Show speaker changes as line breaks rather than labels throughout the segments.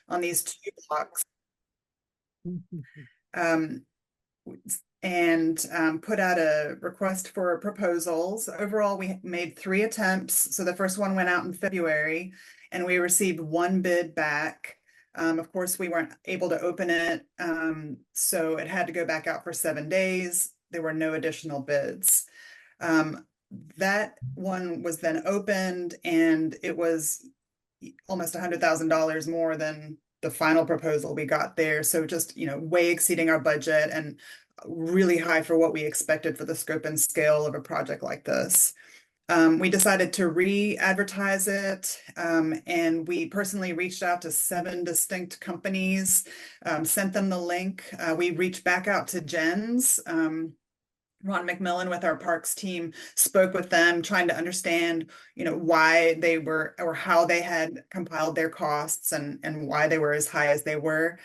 on these two blocks. Um, and put out a request for proposals. Overall, we made 3 attempts. So the first one went out in February, and we received 1 bid back. Of course, we weren't able to open it, so it had to go back out for 7 days. There were no additional bids. That one was then opened, and it was almost $100,000 more than the final proposal we got there. So just, way exceeding our budget and really high for what we expected for the scope and scale of a project like this. We decided to re-advertise it, and we personally reached out to 7 distinct companies, sent them the link. We reached back out to Jens. Ron McMillan with our parks team spoke with them, trying to understand, why they were or how they had compiled their costs and why they were as high as they were.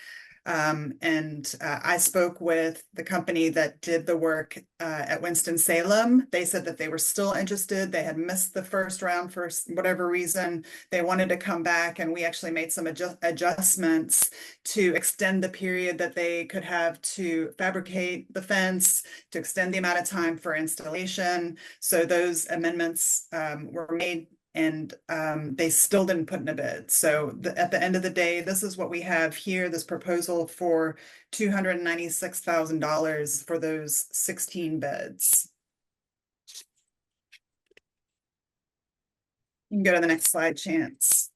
And I spoke with the company that did the work at Winston-Salem. They said that they were still interested. They had missed the first round for whatever reason. They wanted to come back, and we actually made some adjustments to extend the period that they could have to fabricate the fence, to extend the amount of time for installation. So those amendments were made, and they still didn't put in a bid. So at the end of the day, this is what we have here, this proposal for $296,000 for those 16 beds. You can go to the next slide, Chance.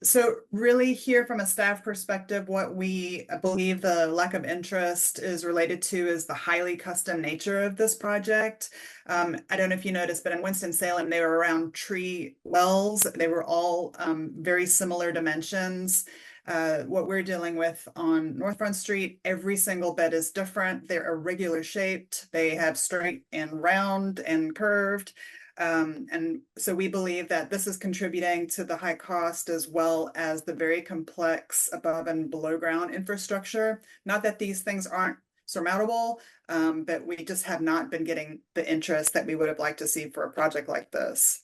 So really here from a staff perspective, what we believe the lack of interest is related to is the highly custom nature of this project. I don't know if you noticed, but in Winston-Salem, they were around tree wells. They were all very similar dimensions. What we're dealing with on North Front Street, every single bed is different. They're irregular shaped. They have straight and round and curved. And so we believe that this is contributing to the high cost as well as the very complex above and below ground infrastructure. Not that these things aren't surmountable, but we just have not been getting the interest that we would have liked to see for a project like this.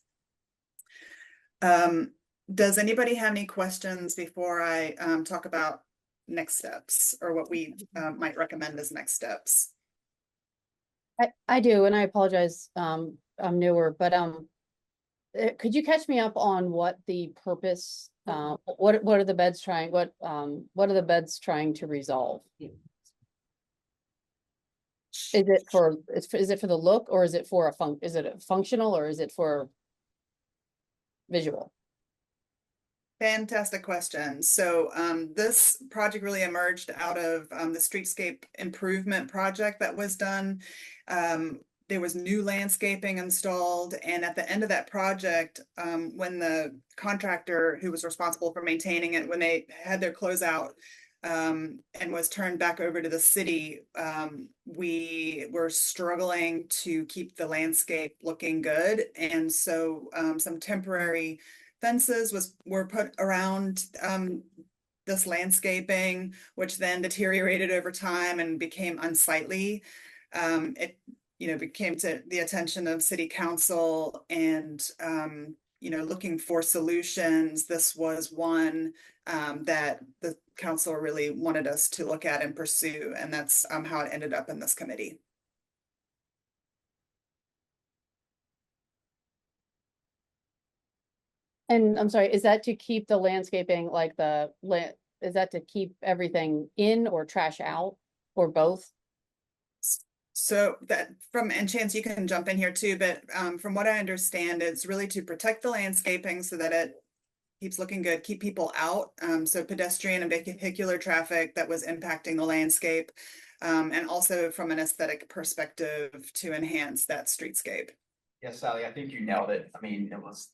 Does anybody have any questions before I talk about next steps or what we might recommend as next steps?
I do, and I apologize. I'm newer, but could you catch me up on what the purpose? What are the beds trying? What are the beds trying to resolve? Is it for the look, or is it for is it functional, or is it for visual?
Fantastic question. So this project really emerged out of the streetscape improvement project that was done. There was new landscaping installed, and at the end of that project, when the contractor who was responsible for maintaining it, when they had their closeout and was turned back over to the city, we were struggling to keep the landscape looking good. And so some temporary fences were put around this landscaping, which then deteriorated over time and became unsightly. It became to the attention of city council, and looking for solutions. This was one that the council really wanted us to look at and pursue, and that's how it ended up in this committee.
And I'm sorry, is that to keep the landscaping is that to keep everything in or trash out, or both?
So and Chance, you can jump in here too, but from what I understand, it's really to protect the landscaping so that it keeps looking good, keep people out. So pedestrian and vehicular traffic that was impacting the landscape, and also from an aesthetic perspective to enhance that streetscape.
Yes, Sally, I think you nailed it. I mean, it was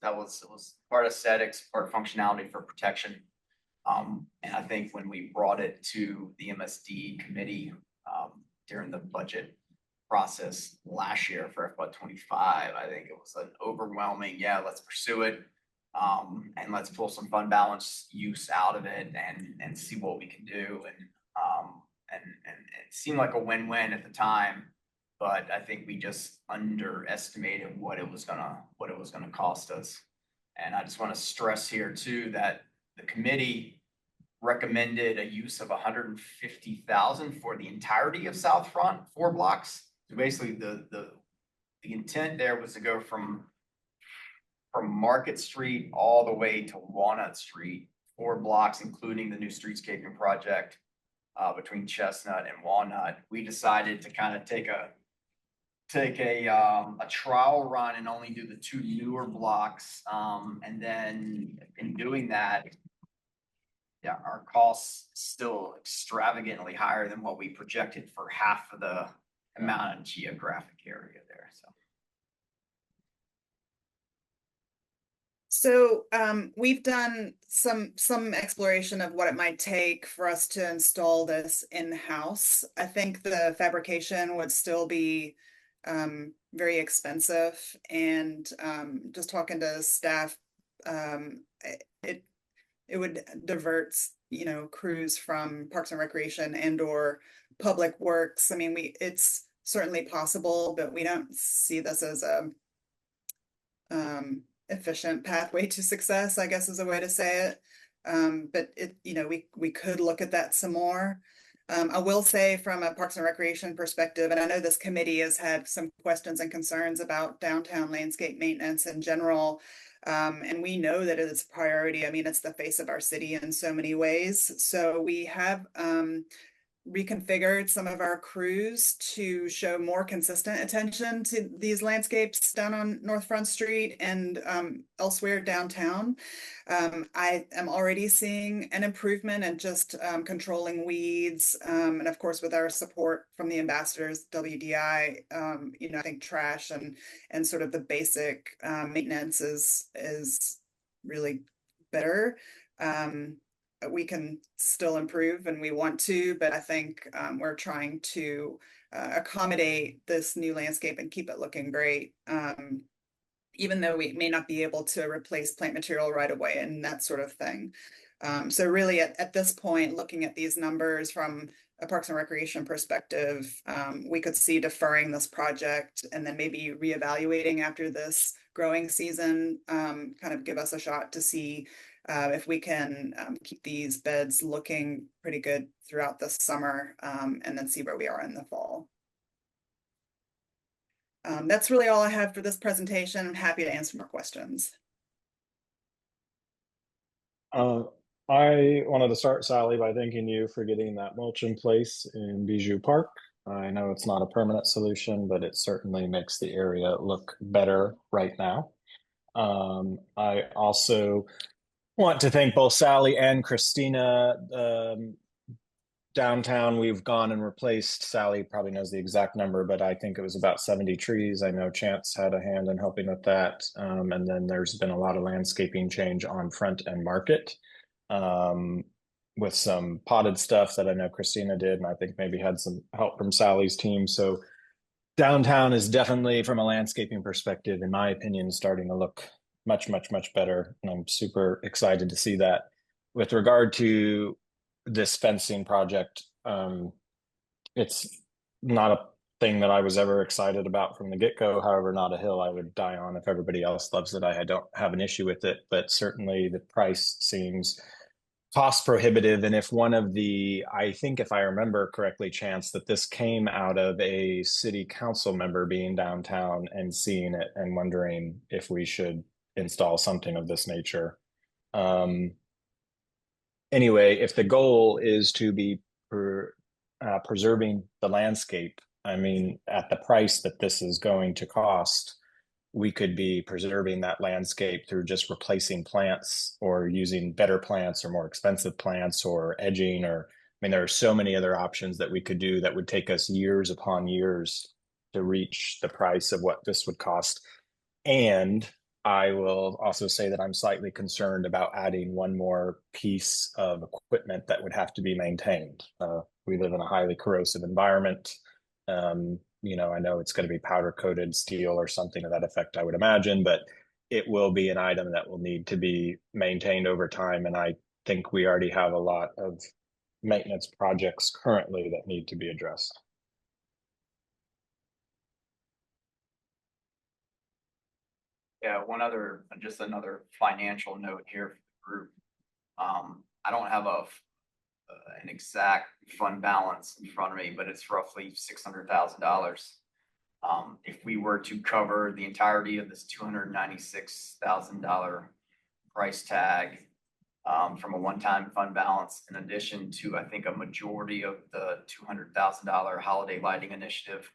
part aesthetics, part functionality for protection. And I think when we brought it to the MSD committee during the budget process last year for FY25, I think it was an overwhelming, yeah, let's pursue it. And let's pull some fund balance use out of it and see what we can do. And it seemed like a win-win at the time. But I think we just underestimated what it was gonna cost us. And I just want to stress here too, that the committee recommended a use of 150,000 for the entirety of South Front, 4 blocks. So basically the intent there was to go from Market Street all the way to Walnut Street, 4 blocks, including the new streetscaping project between Chestnut and Walnut. We decided to kind of take a trial run and only do the 2 newer blocks. And then in doing that, yeah, our costs still extravagantly higher than what we projected for half of the amount of geographic area there.
So we've done some exploration of what it might take for us to install this in-house. I think the fabrication would still be very expensive, and just talking to staff, it it would divert, crews from Parks and Recreation and or Public Works. I mean, it's certainly possible, but we don't see this as a efficient pathway to success, I guess is a way to say it. But we could look at that some more. I will say from a Parks and Recreation perspective, and I know this committee has had some questions and concerns about downtown landscape maintenance in general. And we know that it is a priority. I mean, it's the face of our city in so many ways. So we have reconfigured some of our crews to show more consistent attention to these landscapes down on North Front Street and elsewhere downtown. I am already seeing an improvement in just controlling weeds. And of course, with our support from the ambassadors, WDI, I think trash and sort of the basic maintenance is really better. We can still improve and we want to, but I think we're trying to accommodate this new landscape and keep it looking great. Even though we may not be able to replace plant material right away and that sort of thing. So really at this point, looking at these numbers from a Parks and Recreation perspective, we could see deferring this project and then maybe reevaluating after this growing season, kind of give us a shot to see if we can keep these beds looking pretty good throughout the summer, and then see where we are in the fall. That's really all I have for this presentation. I'm happy to answer more questions.
I wanted to start, Sally, by thanking you for getting that mulch in place in Bijou Park. I know it's not a permanent solution, but it certainly makes the area look better right now. I also want to thank both Sally and Christina. Downtown, we've gone and replaced, Sally probably knows the exact number, but I think it was about 70 trees. I know Chance had a hand in helping with that. And then there's been a lot of landscaping change on Front and Market, with some potted stuff that I know Christina did, and I think maybe had some help from Sally's team. So downtown is definitely, from a landscaping perspective, in my opinion, starting to look much, much, much better. And I'm super excited to see that. With regard to this fencing project, it's not a thing that I was ever excited about from the get-go. However, not a hill I would die on. If everybody else loves it, I don't have an issue with it, but certainly the price seems cost prohibitive. And if one of the, I think if I remember correctly, Chance, that this came out of a city council member being downtown and seeing it and wondering if we should install something of this nature. Anyway, if the goal is to be preserving the landscape, I mean, at the price that this is going to cost, we could be preserving that landscape through just replacing plants or using better plants or more expensive plants or edging, or, I mean, there are so many other options that we could do that would take us years upon years to reach the price of what this would cost. And I will also say that I'm slightly concerned about adding one more piece of equipment that would have to be maintained. We live in a highly corrosive environment. I know it's going to be powder coated steel or something to that effect, I would imagine, but it will be an item that will need to be maintained over time. And I think we already have a lot of maintenance projects currently that need to be addressed.
Yeah, just another financial note here for the group. I don't have an exact fund balance in front of me, but it's roughly $600,000. If we were to cover the entirety of this $296,000 price tag, from a one-time fund balance, in addition to, I think, a majority of the $200,000 holiday lighting initiative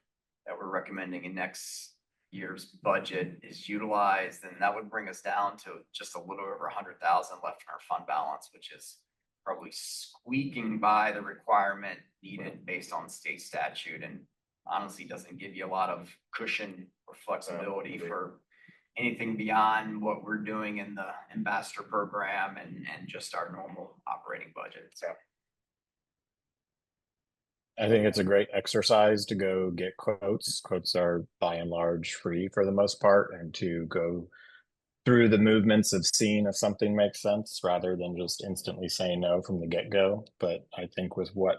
that we're recommending in next year's budget is utilized, and that would bring us down to just a little over 100,000 left in our fund balance, which is probably squeaking by the requirement needed based on state statute, and honestly doesn't give you a lot of cushion or flexibility for anything beyond what we're doing in the ambassador program and just our normal operating budget. So
I think it's a great exercise to go get quotes. Quotes are by and large free for the most part, and to go through the movements of seeing if something makes sense rather than just instantly saying no from the get-go. But I think with what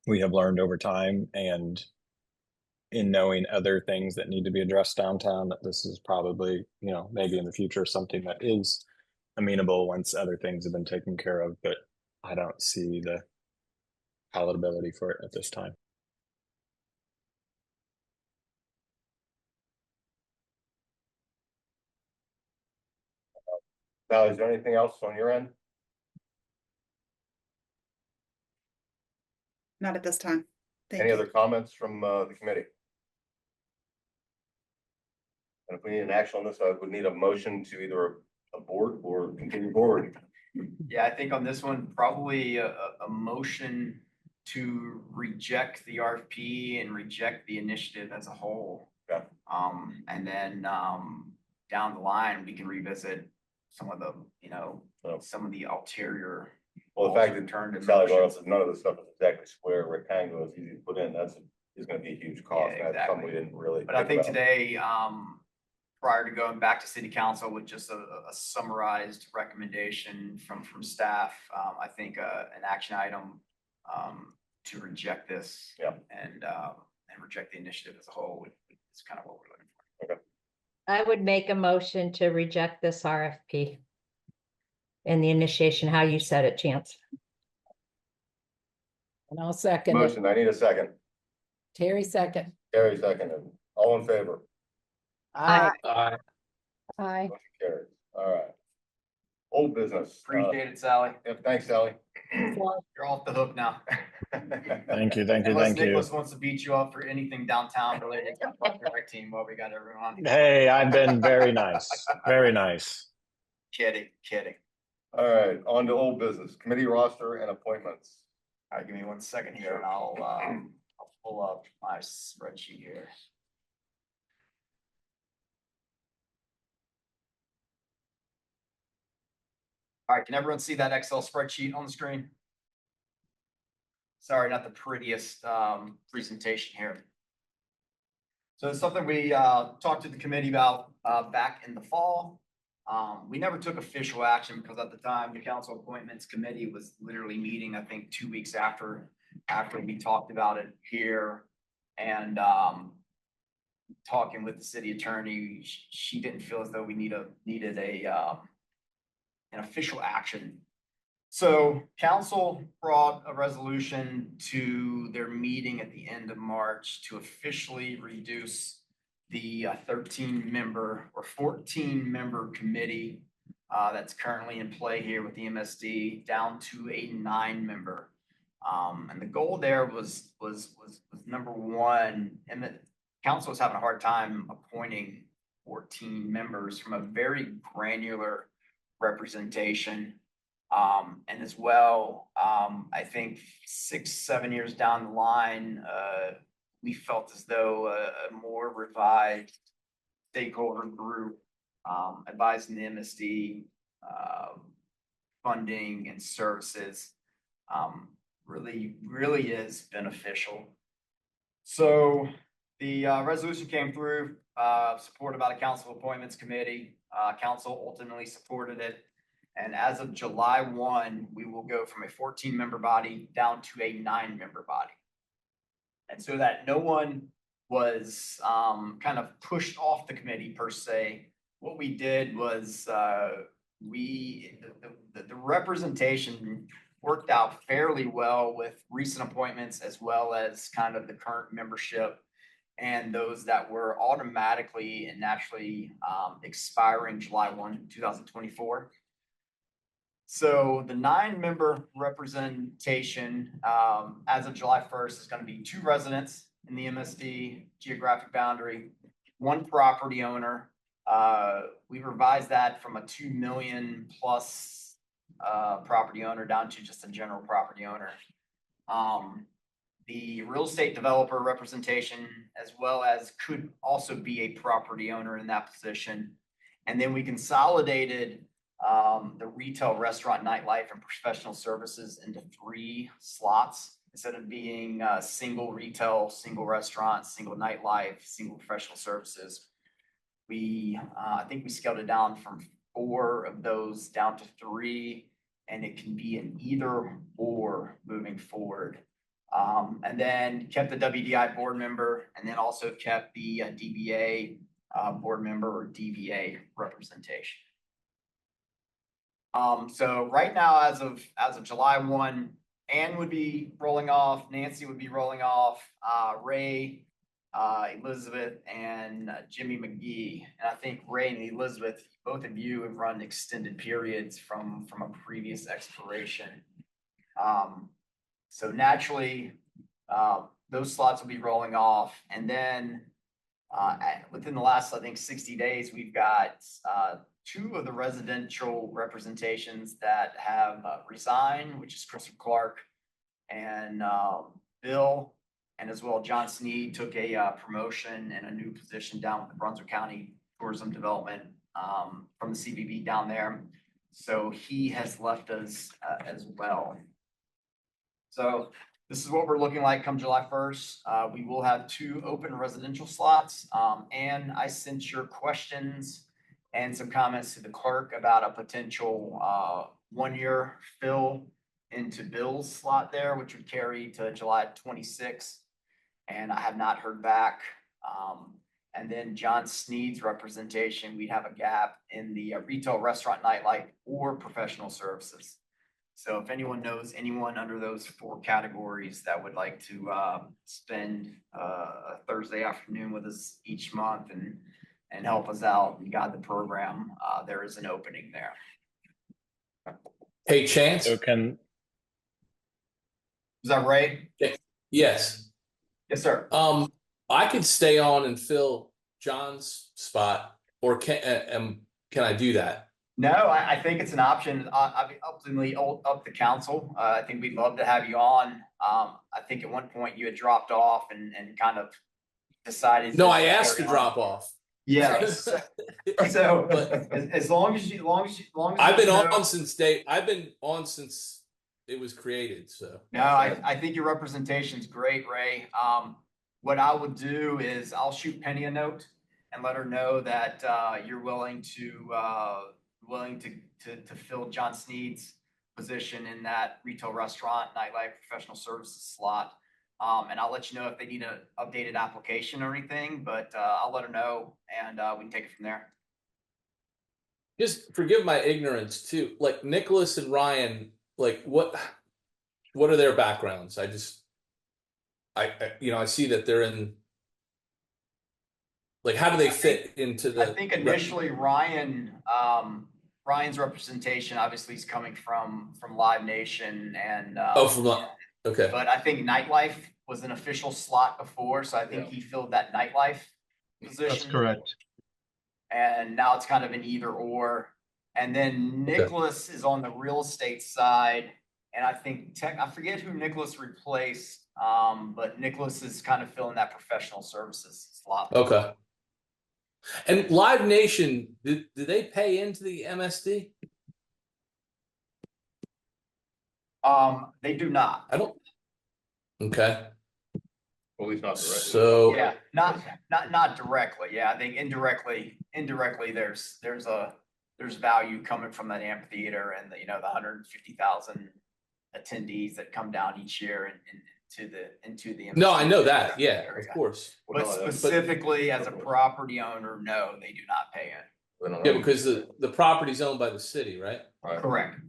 we have learned over time and in knowing other things that need to be addressed downtown, that this is probably, maybe in the future something that is amenable once other things have been taken care of, but I don't see the palatability for it at this time.
Now, is there anything else on your end?
Not at this time. Thank
Any
you.
other comments from the committee? And if we need an action on this, I would need a motion to either abort or continue forward.
yeah, I think on this one, probably a motion to reject the RFP and reject the initiative as a whole.
Yeah.
And then down the line, we can revisit some of the, some of the ulterior.
Well, the fact that
alternative
Sally brought
motions.
up that none of the stuff is exactly square, rectangular, it's easy to put in, is gonna be a huge cost.
Yeah,
That's something we didn't really.
But I think
about.
today, prior to going back to city council with just a summarized recommendation from staff, I think an action item to reject this.
Yeah.
And reject the initiative as a whole is kind of what we're looking for.
Okay.
I would make a motion to reject this RFP. And the initiation, how you said it, Chance.
And I'll second it.
Motion, I need a second.
Terry second.
Carrie seconded. All in favor?
Aye.
Aye.
Motion carries. All right. Old business.
Appreciate it, Sally.
Yeah, thanks, Sally.
You're off the hook now.
Thank you, thank you,
Unless
thank you.
Nicholas wants to beat you up for anything downtown related to the direct team, well, we got everyone.
Hey, I've been very nice, very nice.
Kidding.
All right, on to old business, committee roster and appointments.
All right, give me 1 second here and I'll pull up my spreadsheet here. All right, can everyone see that Excel spreadsheet on the screen? Sorry, not the prettiest presentation here. So it's something we talked to the committee about back in the fall. We never took official action because at the time the council appointments committee was literally meeting, I think 2 weeks after we talked about it here. And talking with the city attorney, she didn't feel as though we needed an official action. So council brought a resolution to their meeting at the end of March to officially reduce the 13-member or 14-member committee that's currently in play here with the MSD down to a 9-member. And the goal there was number one, and the council was having a hard time appointing 14 members from a very granular representation. And as well, I think 6-7 years down the line, we felt as though a more revised stakeholder group advising the MSD funding and services really is beneficial. So the resolution came through, supported by the council appointments committee. Council ultimately supported it. And as of July 1, we will go from a 14-member body down to a 9-member body. And so that no one was kind of pushed off the committee per se, what we did was, the representation worked out fairly well with recent appointments as well as kind of the current membership and those that were automatically and naturally expiring July 1, 2024. So the 9-member representation as of July 1st is going to be 2 residents in the MSD geographic boundary, 1 property owner. We revised that from a 2 million plus property owner down to just a general property owner. The real estate developer representation, as well as could also be a property owner in that position. And then we consolidated the retail, restaurant, nightlife, and professional services into 3 slots instead of being single retail, single restaurant, single nightlife, single professional services. I think we scaled it down from 4 of those down to 3, and it can be an either or moving forward. And then kept the WDI board member, and then also kept the DBA board member or DBA representation. So right now, as of July 1, Ann would be rolling off, Nancy would be rolling off, Ray, Elizabeth, and Jimmy McGee. And I think Ray and Elizabeth, both of you have run extended periods from a previous expiration. So naturally, those slots will be rolling off. And then within the last, I think, 60 days, we've got 2 of the residential representations that have resigned, which is Christopher Clark and Bill, and as well John Sneed took a promotion and a new position down with the Brunswick County Tourism Development from the CBB down there. So he has left us as well. So this is what we're looking like come July 1st. We will have 2 open residential slots. And I sent your questions and some comments to the clerk about a potential 1-year fill into Bill's slot there, which would carry to July 26th. And I have not heard back. And then John Sneed's representation, we have a gap in the retail, restaurant, nightlife, or professional services. So if anyone knows anyone under those 4 categories that would like to spend a Thursday afternoon with us each month and help us out and guide the program, there is an opening there.
Hey, Chance.
So can
Is that right?
Yes.
Yes, sir.
I could stay on and fill John's spot, or can I do that?
No, I think it's an option. Ultimately, up the council. I think we'd love to have you on. I think at one point you had dropped off and kind of decided.
No, I asked to drop off.
Yes. So
But
as long as
I've been on since it was created. So
no, I think your representation's great, Ray. What I would do is I'll shoot Penny a note and let her know that you're willing to fill John Sneed's position in that retail, restaurant, nightlife, professional services slot. And I'll let you know if they need an updated application or anything, but I'll let her know and we can take it from there.
just forgive my ignorance too. Like Nicholas and Ryan, like what are their backgrounds? I see that they're in. Like, how do they fit into the?
I think initially Ryan's representation obviously is coming from Live Nation and
okay.
But I think nightlife was an official slot before, so I think he filled that nightlife position.
That's correct.
And now it's kind of an either or. And then Nicholas is on the real estate side, and I think I forget who Nicholas replaced, but Nicholas is kind of filling that professional services slot.
Okay. And Live Nation, do they pay into the MSD?
They do not.
I don't. Okay.
Well, at least not directly.
So
Yeah, not directly. Yeah, I think indirectly, there's value coming from that amphitheater and the 150,000 attendees that come down each year into the
no, I know that.
area.
Yeah, of course.
But specifically as a property owner, no, they do not pay in.
We don't
Yeah,
know.
because the property's owned by the city, right?
Right.
Correct.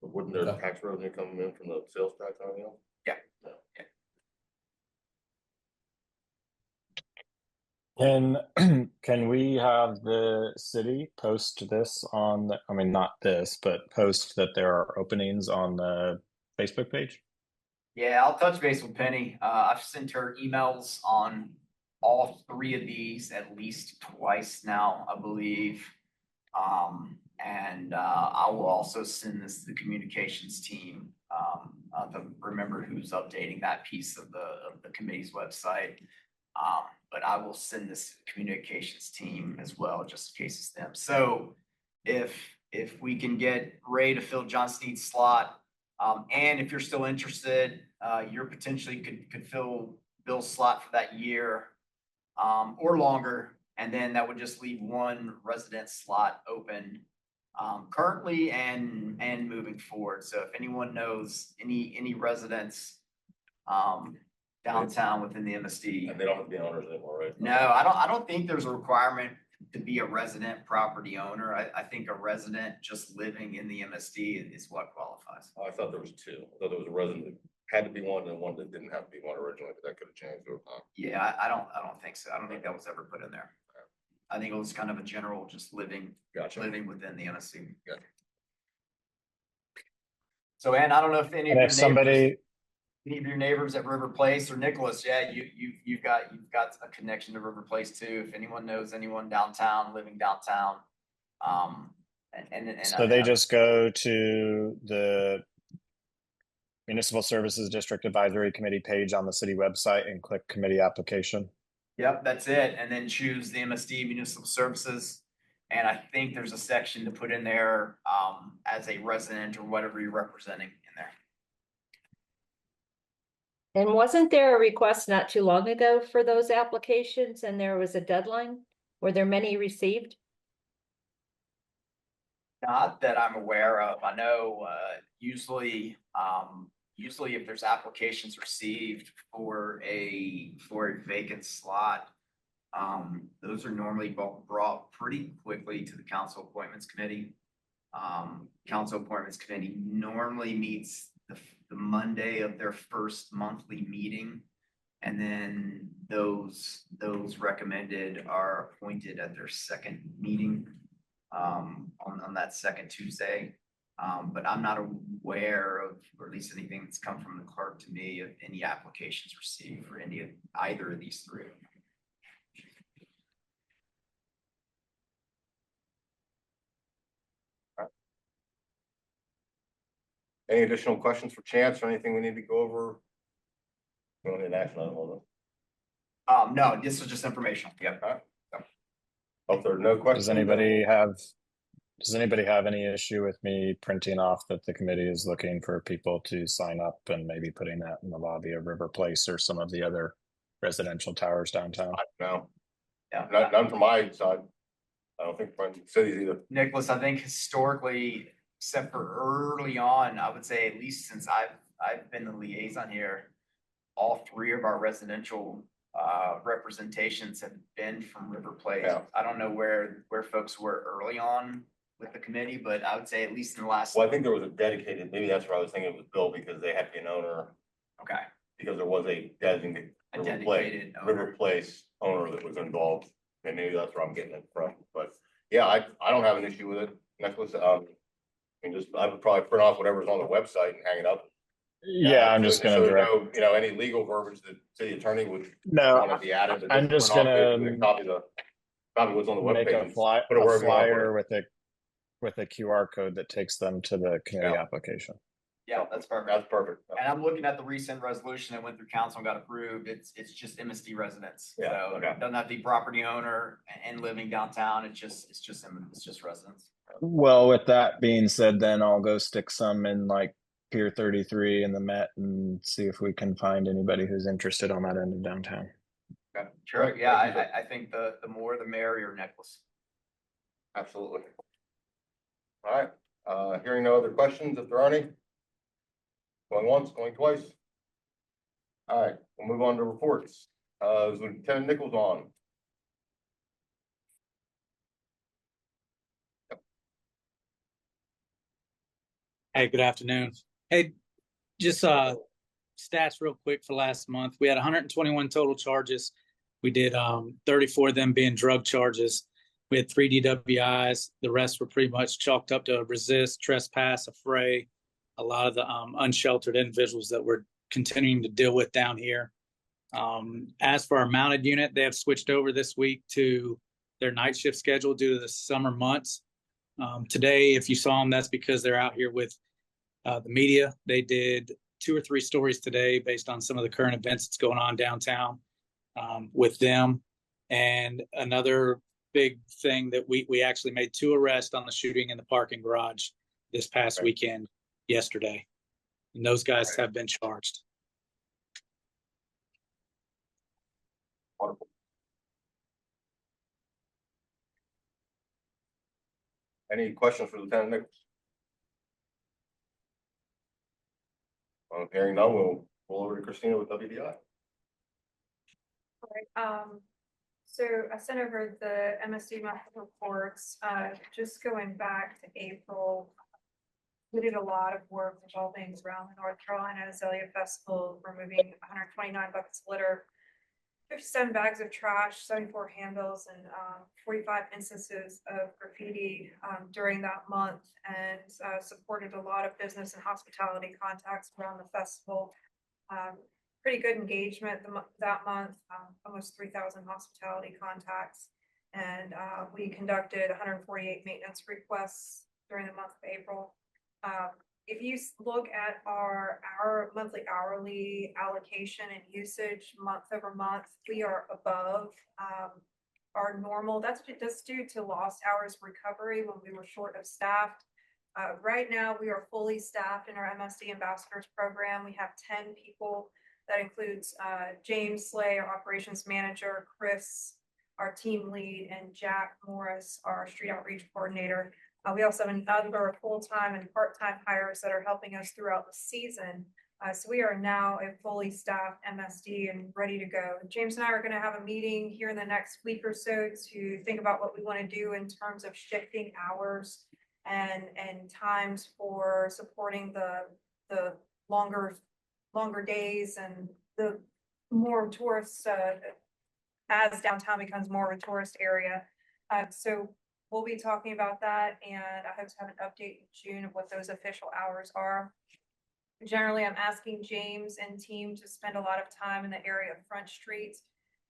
But wouldn't there
Okay.
tax revenue coming in from the sales tax on it?
Yeah.
Can we have the city post this on the, I mean, not this, but post that there are openings on the Facebook page?
Yeah, I'll touch base with Penny. I've sent her emails on all three of these at least twice now, I believe. And I will also send this to the communications team, to remember who's updating that piece of the committee's website. But I will send this to the communications team as well, just in case it's them. So if we can get Ray to fill John Sneed's slot, and if you're still interested, you're potentially could fill Bill's slot for that year, or longer, and then that would just leave one resident slot open, currently and moving forward. So if anyone knows any residents, downtown within the MSD.
And they don't have to be owners anymore, right?
No, I don't think there's a requirement to be a resident property owner. I think a resident just living in the MSD is what qualifies.
I thought there was two. I thought there was a resident that had to be one and one that didn't have to be one originally, but that could have changed over time.
Yeah, I don't think so. I don't think that was ever put in there. I think it was kind of a general just living
Gotcha.
within the MSD.
Gotcha.
So, Ann, I don't know if any of
And
your
if somebody,
neighbors at River Place or Nicholas, yeah, you've got a connection to River Place too. If anyone knows anyone downtown, living downtown,
so they just go to the Municipal Services District Advisory Committee page on the city website and click committee application.
Yep, that's it. And then choose the MSD Municipal Services. And I think there's a section to put in there, as a resident or whatever you're representing in there.
And wasn't there a request not too long ago for those applications and there was a deadline? Were there many received?
Not that I'm aware of. I know, usually if there's applications received for a vacant slot, those are normally brought pretty quickly to the Council Appointments Committee. Council Appointments Committee normally meets the Monday of their first monthly meeting. And then those recommended are appointed at their second meeting, on that second Tuesday. But I'm not aware of, or at least anything that's come from the clerk to me, of any applications received for either of these three.
Any additional questions for Chance or anything we need to go over? We don't need action on it.
No, this is just informational. Yep.
If there are no questions.
Does anybody have any issue with me printing off that the committee is looking for people to sign up and maybe putting that in the lobby of River Place or some of the other residential towers downtown?
No,
Yeah.
none from my side. I don't think from cities either.
Nicholas, I think historically, except for early on, I would say at least since I've been the liaison here, all three of our residential representations have been from River Place.
Yeah.
I don't know where folks were early on with the committee, but I would say at least in the last.
Well, I think there was a dedicated, maybe that's where I was thinking it was Bill, because they had to be an owner,
Okay.
because there was a designated
A
River
dedicated
Place owner that was involved. And maybe that's where I'm getting it from, but yeah, I don't have an issue with it. Nicholas, I would probably print off whatever's on the website and hang it up.
Yeah, I'm just gonna direct.
Any legal verbiage that city attorney would
No,
want to be added.
I'm just
print off
gonna
basically copy what's on the
make
webpage.
a
Put it wherever you want to put
flyer with a QR code that takes them to the committee
Yeah.
application.
Yeah, that's perfect.
That's perfect.
And I'm looking at the recent resolution that went through council and got approved. It's just MSD residents.
Yeah,
So
okay.
it doesn't have to be property owner and living downtown. It's just residents.
Well, with that being said, then I'll go stick some in like Pier 33 in the Met and see if we can find anybody who's interested on that end of downtown.
Okay, sure. Yeah, I think the more the merrier, Nicholas.
Absolutely. All right, hearing no other questions, if there are any. Going once, going twice. All right, we'll move on to reports. Is Lieutenant Nichols on?
Hey, good afternoon. Hey, just stats real quick for last month. We had 121 total charges. We did 34 of them being drug charges. We had 3 DWIs. The rest were pretty much chalked up to resist, trespass, affray. A lot of the unsheltered individuals that we're continuing to deal with down here. As for our mounted unit, they have switched over this week to their night shift schedule due to the summer months. Today, if you saw them, that's because they're out here with the media. They did 2 or 3 stories today based on some of the current events that's going on downtown with them. And another big thing that we actually made 2 arrests on the shooting in the parking garage this past weekend, yesterday. And those guys have been charged.
Wonderful. Any questions for Lieutenant Nichols? Hearing none, we'll roll over to Christina with WDI.
All right, so I sent over the MSD monthly reports, just going back to April. We did a lot of work involving around the North Carolina Azalea Festival, removing 129 buckets of litter, 57 bags of trash, 74 handles, and 45 instances of graffiti during that month, and supported a lot of business and hospitality contacts around the festival. Pretty good engagement that month, almost 3,000 hospitality contacts. And we conducted 148 maintenance requests during the month of April. If you look at our monthly hourly allocation and usage month over month, we are above our normal. That's due to lost hours recovery when we were short of staffed. Right now, we are fully staffed in our MSD Ambassadors program. We have 10 people. That includes James Slay, our operations manager, Chris, our team lead, and Jack Morris, our street outreach coordinator. We also have a number of full-time and part-time hires that are helping us throughout the season. So we are now a fully staffed MSD and ready to go. James and I are going to have a meeting here in the next week or so to think about what we want to do in terms of shifting hours and times for supporting the longer days and the more tourists as downtown becomes more of a tourist area. So we'll be talking about that, and I hope to have an update in June of what those official hours are. Generally, I'm asking James and team to spend a lot of time in the area of Front Street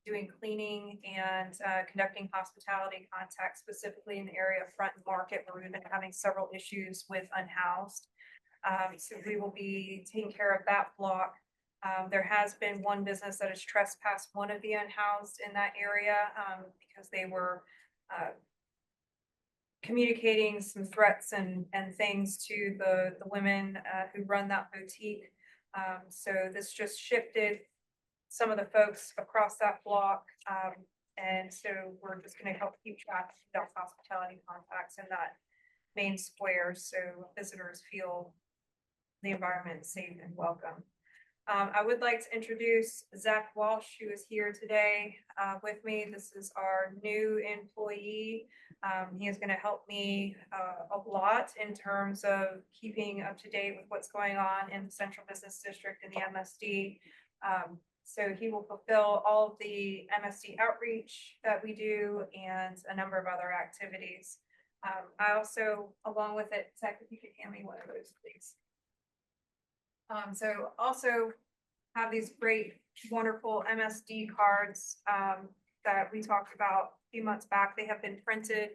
doing cleaning and conducting hospitality contacts, specifically in the area of Front Market, where we've been having several issues with unhoused. So we will be taking care of that block. There has been one business that has trespassed one of the unhoused in that area because they were communicating some threats and things to the women who run that boutique. So this just shifted some of the folks across that block. And so we're just going to help keep track of hospitality contacts in that main square so visitors feel the environment safe and welcome. I would like to introduce Zach Walsh, who is here today with me. This is our new employee. He is going to help me a lot in terms of keeping up to date with what's going on in the Central Business District and the MSD. So he will fulfill all of the MSD outreach that we do and a number of other activities. I also, along with it, Zach, if you could hand me one of those, please. So also have these great, wonderful MSD cards that we talked about a few months back. They have been printed,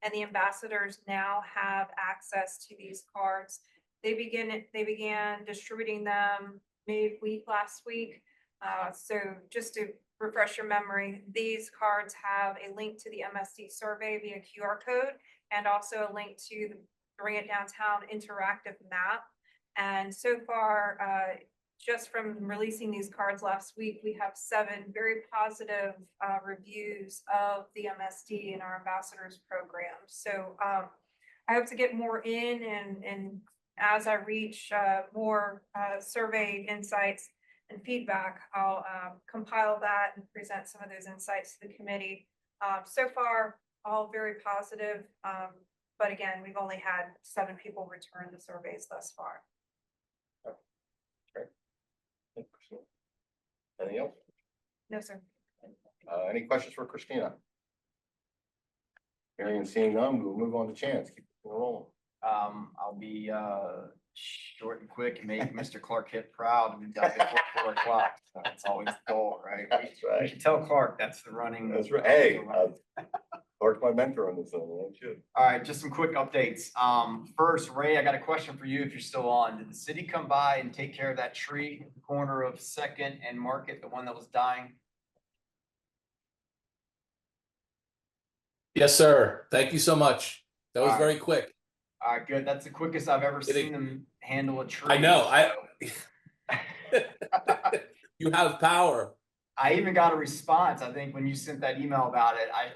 and the ambassadors now have access to these cards. They began distributing them midweek last week. So just to refresh your memory, these cards have a link to the MSD survey via QR code, and also a link to the Bring It Downtown interactive map. And so far, just from releasing these cards last week, we have 7 very positive reviews of the MSD in our ambassadors program. So I hope to get more in, and as I reach more survey insights and feedback, I'll compile that and present some of those insights to the committee. So far, all very positive, but again, we've only had 7 people return the surveys thus far.
Anything else?
No, sir.
Any questions for Christina? Hearing and seeing none, we'll move on to Chance. Keep it rolling.
I'll be short and quick and make Mr. Clark hit proud. We've got before 4 o'clock. So that's always the goal, right?
That's
We
right.
should tell Clark that's the running.
That's right. Hey, Clark's my mentor on this one. I should.
All right, just some quick updates. First, Ray, I got a question for you if you're still on. Did the city come by and take care of that tree at the corner of Second and Market, the one that was dying?
Yes, sir. Thank you so much. That was
All right.
very quick.
All right, good. That's the quickest I've ever
Kidding.
seen them handle a tree.
I know.
so.
You have power.
I even got a response. I think when you sent that email about it, I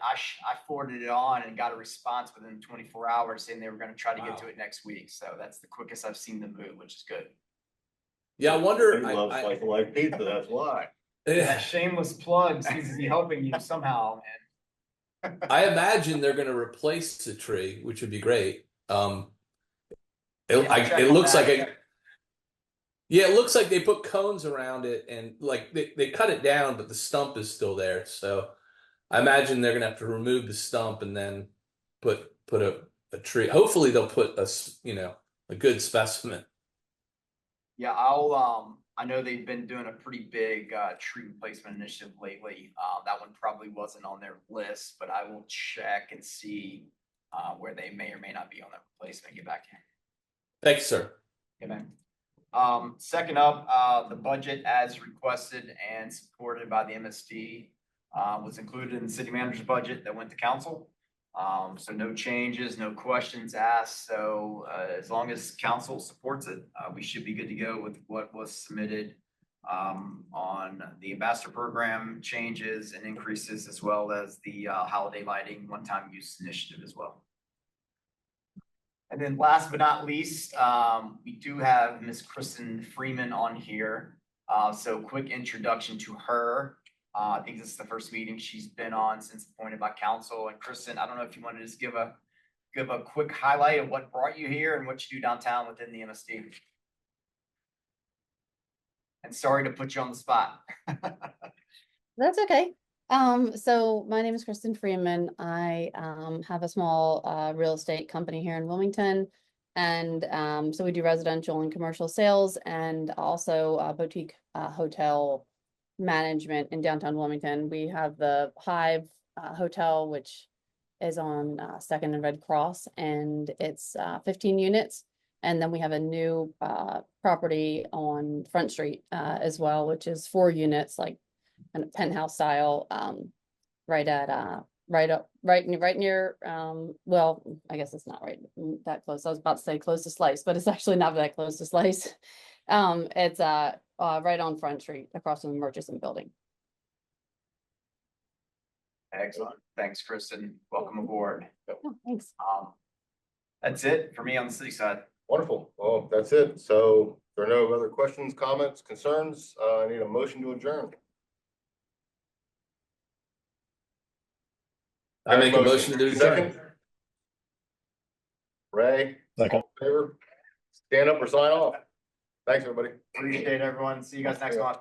forwarded it on and got a response within 24 hours saying they were going to try to get to it next week. So that's the quickest I've seen them move, which is good.
Yeah, I wonder.
He loves slice of life pizza. That's why.
That shameless plug seems to be helping you somehow, man.
I imagine they're going to replace the tree, which would be great.
Yeah, I'll check
It
on
looks
that.
like it looks like they put cones around it and like they cut it down, but the stump is still there. So I imagine they're gonna have to remove the stump and then put a tree. Hopefully they'll put a good specimen.
Yeah, I know they've been doing a pretty big tree replacement initiative lately. That one probably wasn't on their list, but I will check and see where they may or may not be on that replacement. Get back to you.
Thanks, sir.
Okay, man. Second up, the budget as requested and supported by the MSD was included in the city manager's budget that went to council. So no changes, no questions asked. So as long as council supports it, we should be good to go with what was submitted on the ambassador program changes and increases, as well as the holiday lighting one-time use initiative as well. And then last but not least, we do have Miss Kristen Freeman on here. So quick introduction to her. I think this is the first meeting she's been on since appointed by council. And Kristen, I don't know if you want to just give a quick highlight of what brought you here and what you do downtown within the MSD. And sorry to put you on the spot.
That's okay. So my name is Kristen Freeman. I have a small real estate company here in Wilmington. And so we do residential and commercial sales and also boutique hotel management in downtown Wilmington. We have the Hive Hotel, which is on 2nd and Red Cross, and it's 15 units. And then we have a new property on Front Street as well, which is 4 units, like kind of penthouse style, right near well, I guess it's not right that close. I was about to say close to Slice, but it's actually not that close to Slice. It's right on Front Street across from the Murchison building.
Excellent. Thanks, Kristen. Welcome aboard.
Oh, thanks.
That's it for me on the city side.
Wonderful. Well, that's it. So if there are no other questions, comments, concerns, I need a motion to adjourn.
I make a motion to adjourn.
Second. Ray.
Second.
All in favor? Stand up or sign off. Thanks, everybody.
Appreciate it, everyone. See you guys next month.